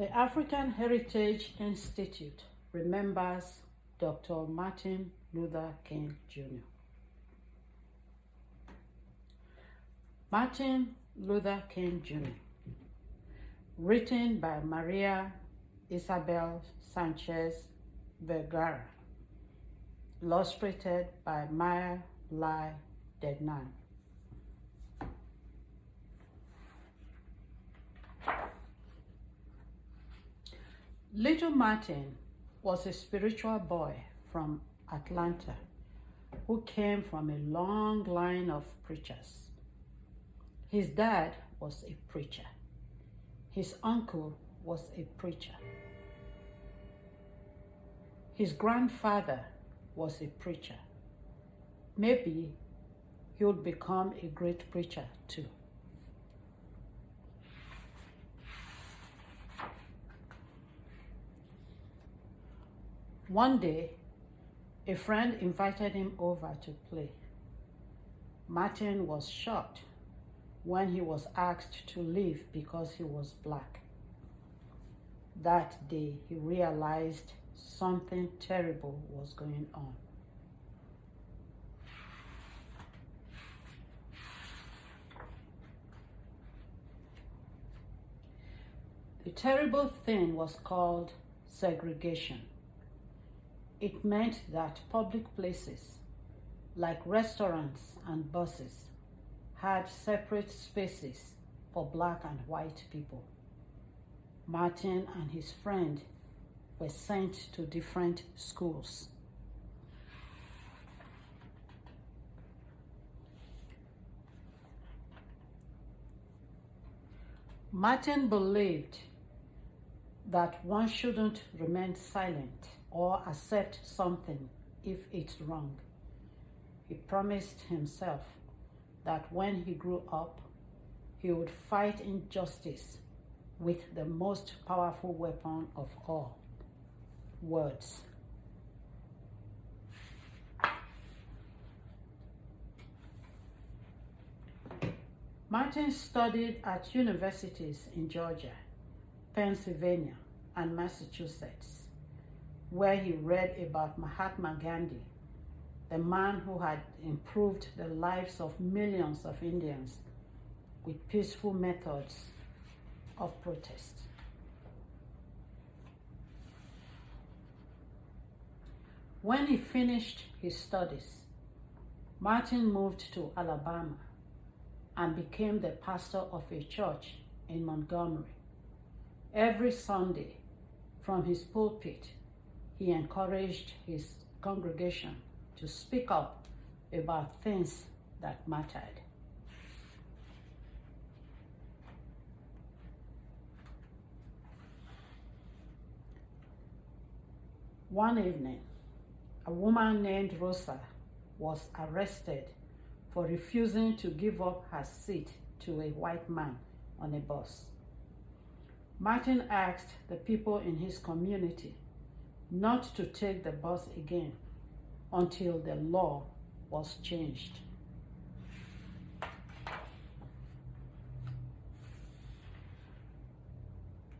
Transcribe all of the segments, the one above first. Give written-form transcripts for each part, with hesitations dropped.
The African Heritage Institute remembers Dr. Martin Luther King Jr. Martin Luther King Jr., written by Maria Isabel Sanchez Vergara, illustrated by Maya Lai Degnan. Little Martin was a spiritual boy from Atlanta who came from a long line of preachers. His dad was a preacher. His uncle was a preacher. His grandfather was a preacher. Maybe he would become a great preacher too. One day, a friend invited him over to play. Martin was shocked when he was asked to leave because he was black. That day, he realized something terrible was going on. The terrible thing was called segregation. It meant that public places, like restaurants and buses, had separate spaces for black and white people. Martin and his friend were sent to different schools. Martin believed that one shouldn't remain silent or accept something if it's wrong. He promised himself that when he grew up, he would fight injustice with the most powerful weapon of all, words. Martin studied at universities in Georgia, Pennsylvania, and Massachusetts, where he read about Mahatma Gandhi, the man who had improved the lives of millions of Indians with peaceful methods of protest. When he finished his studies, Martin moved to Alabama and became the pastor of a church in Montgomery. Every Sunday, from his pulpit, he encouraged his congregation to speak up about things that mattered. One evening, a woman named Rosa was arrested for refusing to give up her seat to a white man on a bus. Martin asked the people in his community not to take the bus again until the law was changed.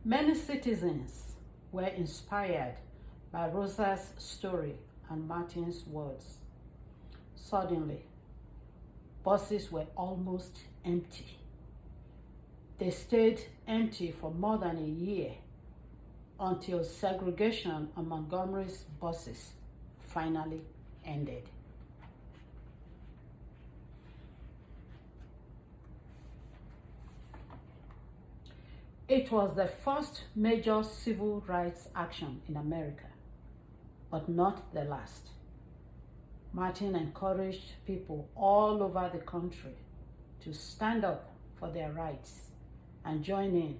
Many citizens were inspired by Rosa's story and Martin's words. Suddenly, buses were almost empty. They stayed empty for more than a year until segregation on Montgomery's buses finally ended. It was the first major civil rights action in America, but not the last. Martin encouraged people all over the country to stand up for their rights and join in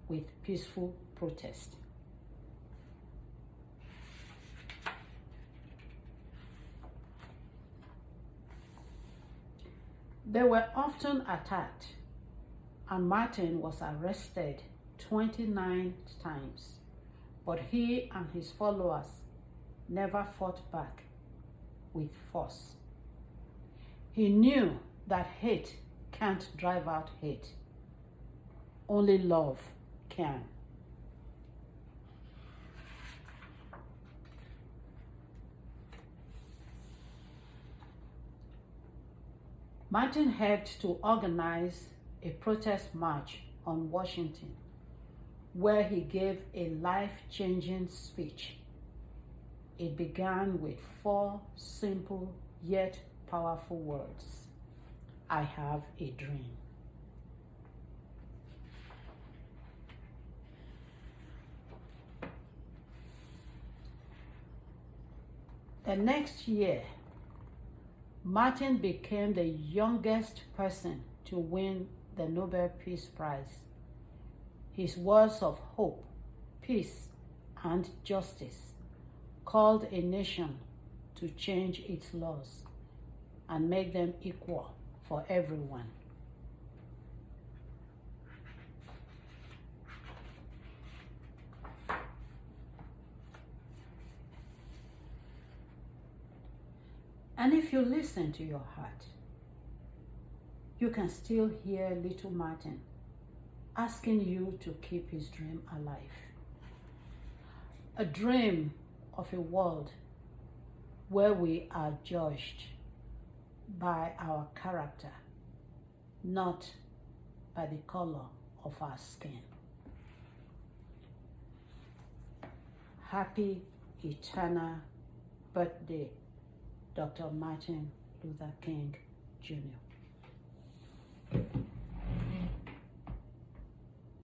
with peaceful protest. They were often attacked, and Martin was arrested 29 times, but he and his followers never fought back with force. He knew that hate can't drive out hate. Only love can. Martin helped to organize a protest march on Washington, where he gave a life-changing speech. It began with 4 simple yet powerful words: I have a dream. The next year, Martin became the youngest person to win the Nobel Peace Prize. His words of hope, peace, and justice called a nation to change its laws and make them equal for everyone. And if you listen to your heart, you can still hear little Martin asking you to keep his dream alive. A dream of a world where we are judged by our character, not by the color of our skin. Happy eternal birthday, Dr. Martin Luther King Jr.